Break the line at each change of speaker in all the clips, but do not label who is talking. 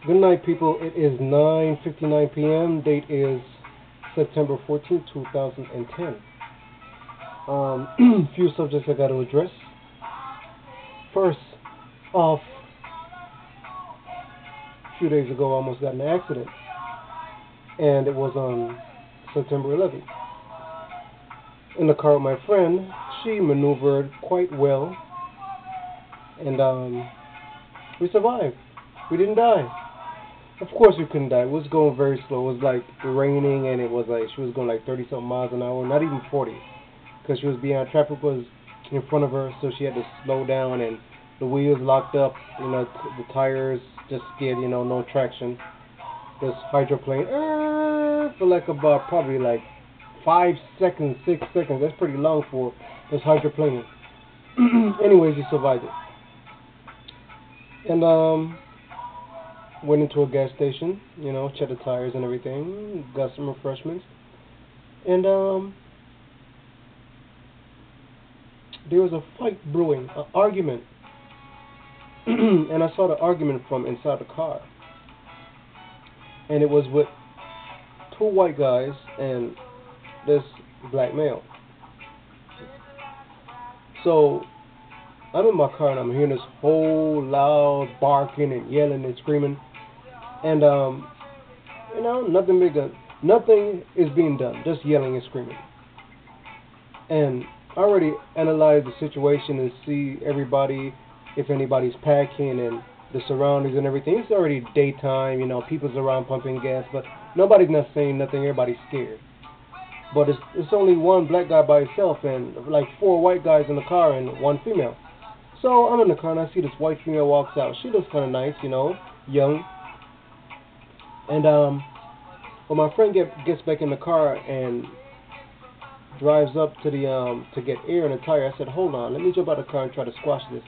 Good night, people. It is 9:59 p.m. Date is September 14th, 2010. Few subjects I got to address. First off, a few days ago, I almost got in an accident, and it was on September 11th. In the car with my friend, she maneuvered quite well, and we survived. We didn't die. Of course we couldn't die. It was going very slow. It was like raining, and it was like she was going like 30 something miles an hour, not even 40, because she was behind. Traffic was in front of her, so she had to slow down, and the wheels locked up. The tires just skid. No traction. This hydroplane for like about probably like 5 seconds, 6 seconds. That's pretty long for this hydroplane. Anyways, he survived it, and went into a gas station, checked the tires and everything, got some refreshments, and there was a fight brewing, an argument, and I saw the argument from inside the car, and it was with two white guys and this black male. So I'm in my car and I'm hearing this whole loud barking and yelling and screaming. And nothing is being done, just yelling and screaming. And I already analyzed the situation and see everybody, if anybody's packing and the surroundings and everything. It's already daytime, people's around pumping gas, but nobody's not saying nothing. Everybody's scared. But it's only one black guy by himself and like four white guys in the car and one female. So I'm in the car and I see this white female walks out. She looks kind of nice, young. And when my friend gets back in the car and drives up to the to get air in the tire, I said, "Hold on, let me jump out of the car and try to squash this."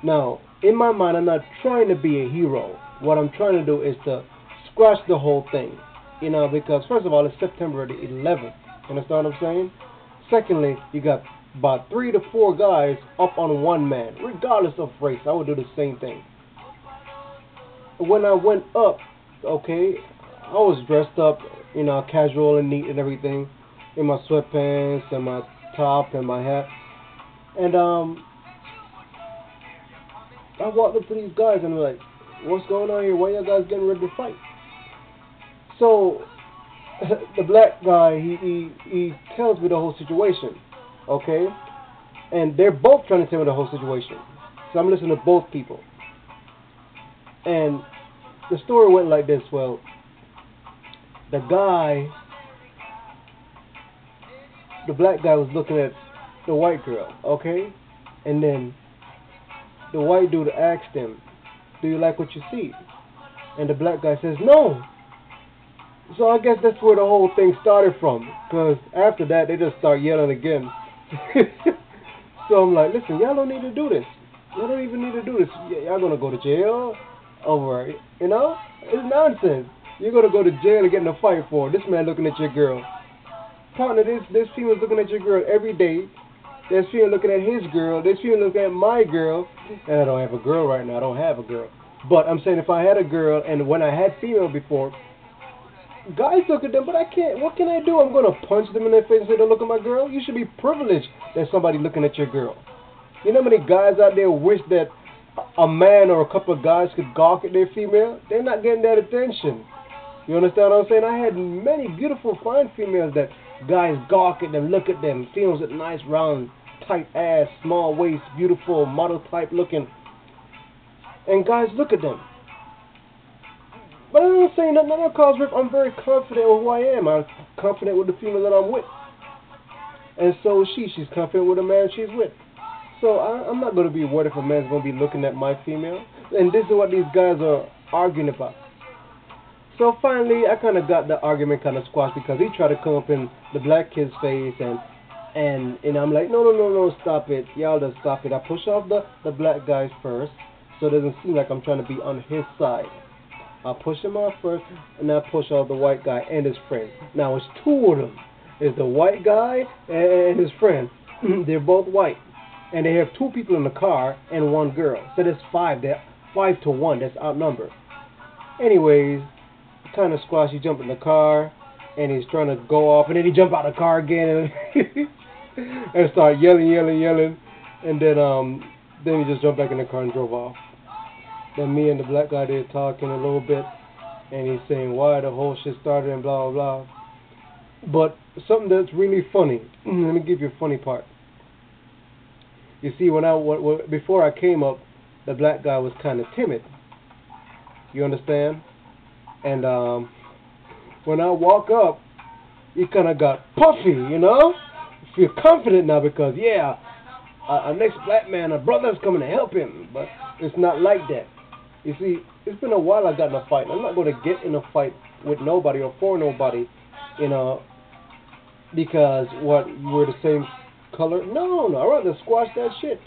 Now, in my mind, I'm not trying to be a hero. What I'm trying to do is to squash the whole thing, because first of all, it's September the 11th. You understand what I'm saying? Secondly, you got about 3 to 4 guys up on one man, regardless of race. I would do the same thing. When I went up, okay, I was dressed up, casual and neat and everything, in my sweatpants and my top and my hat. And I walked up to these guys and I'm like, "What's going on here? Why y'all guys getting ready to fight?" So the black guy, he tells me the whole situation, okay? And they're both trying to tell me the whole situation. So I'm listening to both people. And the story went like this. Well, the black guy was looking at the white girl, okay? And then the white dude asked him, "Do you like what you see?" And the black guy says, "No." So I guess that's where the whole thing started from, because after that, they just start yelling again. So I'm like, "Listen, y'all don't need to do this. Y'all don't even need to do this. Y'all going to go to jail over it, It's nonsense. You're going to go to jail and get in a fight for it. This man looking at your girl. Partner, this female's looking at your girl every day. This female looking at his girl. This female looking at my girl. And I don't have a girl right now. I don't have a girl. But I'm saying if I had a girl, and when I had female before, guys look at them, but I can't. What can I do? I'm going to punch them in their face and say, "Don't look at my girl." You should be privileged that somebody looking at your girl. You know how many guys out there wish that a man or a couple of guys could gawk at their female? They're not getting that attention. You understand what I'm saying? I had many beautiful, fine females that guys gawk at them, look at them. Females with nice, round, tight ass, small waist, beautiful, model type looking. And guys look at them. But I'm not saying nothing about cause rip. I'm very confident with who I am. I'm confident with the female that I'm with. And so is she. She's confident with the man she's with. So I'm not going to be worried if a man's going to be looking at my female. And this is what these guys are arguing about. So finally, I kind of got the argument kind of squashed because he tried to come up in the black kid's face. And I'm like, no, stop it. Y'all just stop it. I push off the black guys first so it doesn't seem like I'm trying to be on his side. I push him off first, and I push off the white guy and his friend. Now, it's two of them. It's the white guy and his friend. They're both white. And they have two people in the car and one girl. So there's 5. They're 5 to 1. That's outnumbered. Anyways, kind of squash. He jumped in the car, and he's trying to go off, and then he jump out of the car again, and start yelling, and then he just jumped back in the car and drove off. Then me and the black guy there talking a little bit, and he's saying why the whole shit started and blah blah blah. But something that's really funny. Let me give you a funny part. You see, before I came up, the black guy was kind of timid. You understand? And when I walk up, he kind of got puffy, you know? Feel confident now because, yeah, our next black man, a brother's coming to help him. But it's not like that. You see, it's been a while I got in a fight. I'm not going to get in a fight with nobody or for nobody, you know, because we're the same color. No, I'd rather squash that shit.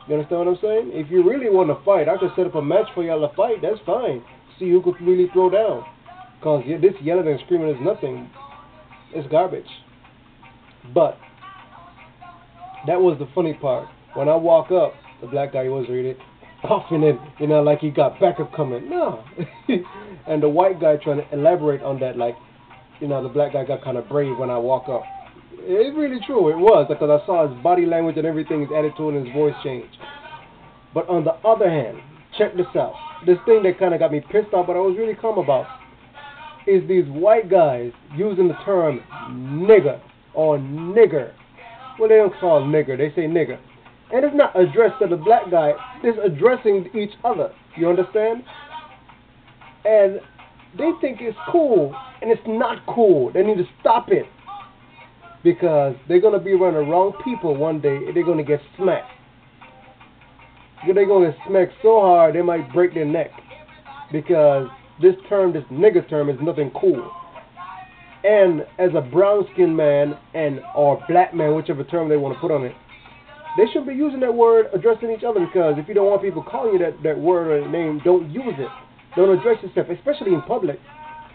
You understand what I'm saying? If you really want to fight, I could set up a match for y'all to fight. That's fine. See who could really throw down. Because this yelling and screaming is nothing. It's garbage. But that was the funny part. When I walk up, the black guy was really puffing it, you know, like he got backup coming. No. And the white guy trying to elaborate on that, like, you know, the black guy got kind of brave when I walk up. It's really true. It was, because I saw his body language and everything, his attitude and his voice change. But on the other hand, check this out. This thing that kind of got me pissed off, but I was really calm about, is these white guys using the term nigger or nigger. Well, they don't call it nigger. They say nigger. And it's not addressed to the black guy. It's addressing each other. You understand? And they think it's cool, and it's not cool. They need to stop it. Because they're going to be around the wrong people one day, and they're going to get smacked. They're going to get smacked so hard, they might break their neck. Because this nigger term, is nothing cool. And as a brown-skinned man or black man, whichever term they want to put on it, they shouldn't be using that word addressing each other, because if you don't want people calling you that word or name, don't use it. Don't address yourself, especially in public.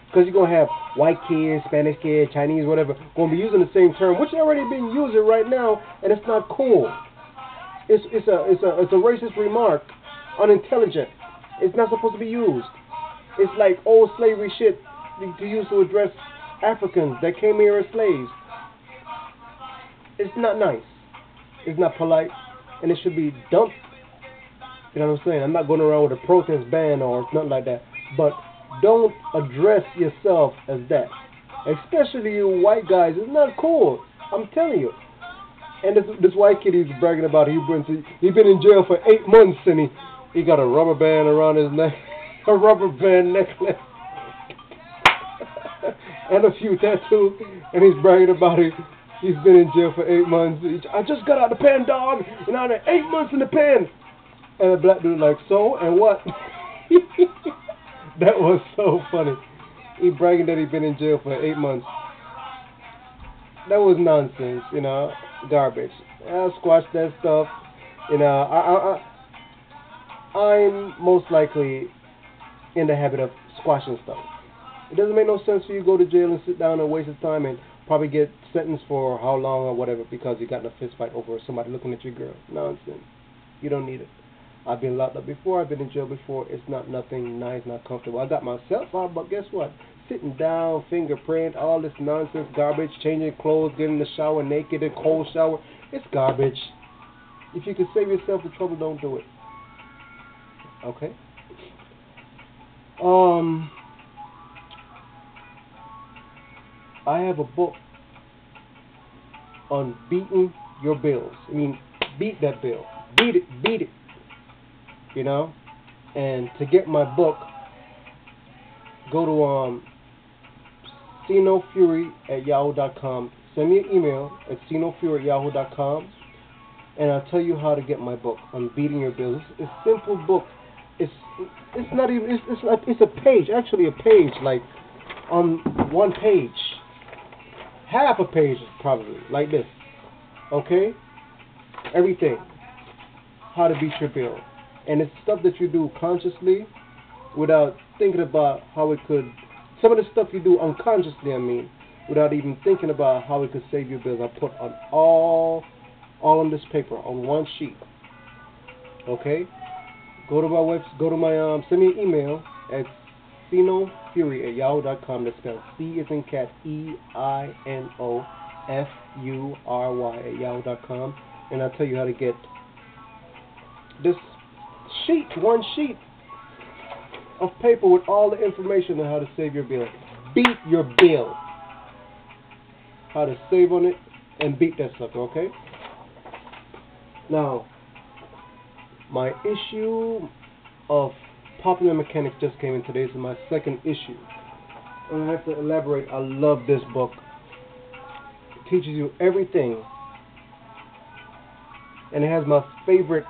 Because you're going to have white kids, Spanish kids, Chinese, whatever, going to be using the same term, which they already been using right now, and it's not cool. It's a racist remark, unintelligent. It's not supposed to be used. It's like old slavery shit to use to address Africans that came here as slaves. It's not nice. It's not polite, and it should be dumped. You know what I'm saying? I'm not going around with a protest ban or nothing like that, but don't address yourself as that. Especially you white guys. It's not cool. I'm telling you. And this white kid he's bragging about, he been in jail for 8 months, and he got a rubber band around his neck, a rubber band necklace, and a few tattoos, and he's bragging about it. He's been in jail for 8 months. I just got out of the pen, dog. And I'm 8 months in the pen. And the black dude like, so, and what? That was so funny. He bragging that he'd been in jail for 8 months. That was nonsense, you know, garbage. I'll squash that stuff. You know, I'm most likely in the habit of squashing stuff. It doesn't make no sense for you to go to jail and sit down and waste your time and probably get sentenced for how long or whatever because you got in a fist fight over somebody looking at your girl. Nonsense. You don't need it. I've been locked up before. I've been in jail before. It's not nothing nice, not comfortable. I got myself out, but guess what? Sitting down, fingerprint, all this nonsense, garbage, changing clothes, getting in the shower naked, in cold shower. It's garbage. If you can save yourself the trouble, don't do it. Okay? I have a book on beating your bills. I mean, beat that bill. Beat it. You know? And to get my book, go to cinofury@yahoo.com. Send me an email at cinofury@yahoo.com, and I'll tell you how to get my book on beating your bills. It's a simple book. It's not even. It's a page. Actually, a page like on one page. Half a page probably, like this. Okay? Everything. How to beat your bill. And it's stuff that you do consciously without thinking about how it could, some of the stuff you do unconsciously, I mean, without even thinking about how it could save your bills. I put on all on this paper, on one sheet. Okay? Go to my website, send me an email at CinoFury@yahoo.com. That's spelled C as in cat, EINOFURY @yahoo.com. And I'll tell you how to get this one sheet of paper with all the information on how to save your bill. Beat your bill. How to save on it and beat that sucker, okay? Now, my issue of Popular Mechanics just came in today. This is my second issue. And I have to elaborate. I love this book. It teaches you everything. And it has my favorite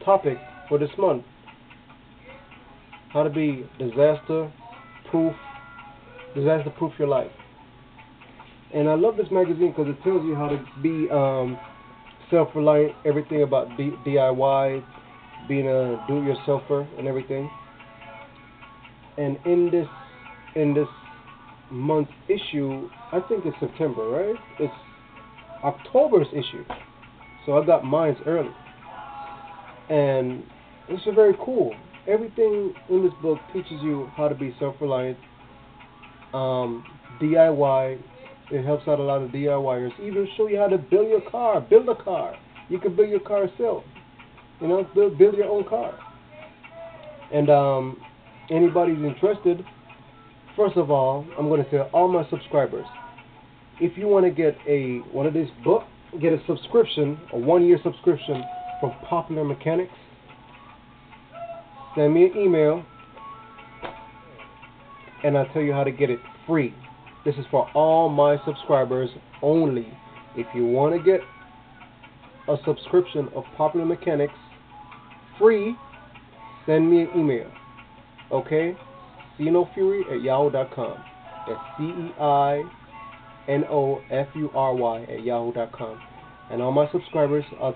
topic for this month. How to be disaster-proof your life. And I love this magazine because it tells you how to be self-reliant, everything about DIY, being a do-it-yourselfer and everything. And in this month's issue, I think it's September, right? It's October's issue. So I got mine early. And it's very cool. Everything in this book teaches you how to be self-reliant, DIY. It helps out a lot of DIYers. Even show you how to build a car. You can build your car yourself. You know, build your own car. And anybody who's interested, first of all, I'm going to tell all my subscribers, if you want to get one of these books, get a subscription, a 1-year subscription from Popular Mechanics, send me an email, and I'll tell you how to get it free. This is for all my subscribers only. If you want to get a subscription of Popular Mechanics free, send me an email. Okay? CinoFury@yahoo.com. That's CEINOFURY @yahoo.com. And all my subscribers, I'll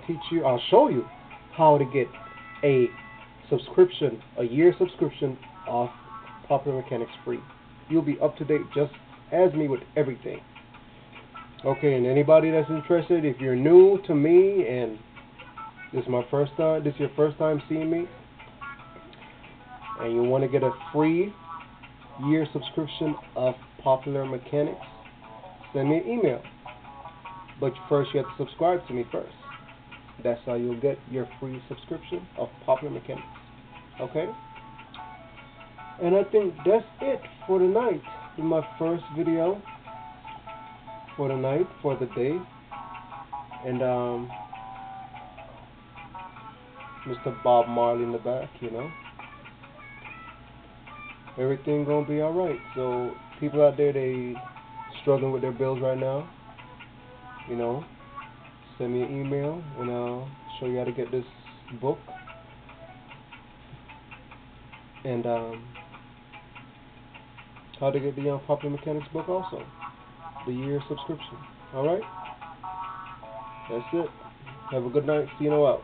show you how to get a subscription, a year subscription of Popular Mechanics free. You'll be up to date just as me with everything. Okay, and anybody that's interested, if you're new to me and this is your first time seeing me, and you want to get a free year subscription of Popular Mechanics, send me an email. But first you have to subscribe to me first. That's how you'll get your free subscription of Popular Mechanics. Okay? And I think that's it for tonight. In my first video for the night, for the day. And Mr. Bob Marley in the back, you know. Everything gonna be alright. So people out there, they struggling with their bills right now, you know, send me an email and I'll show you how to get this book. And how to get the Popular Mechanics book also, the year subscription. Alright? That's it. Have a good night. See you out.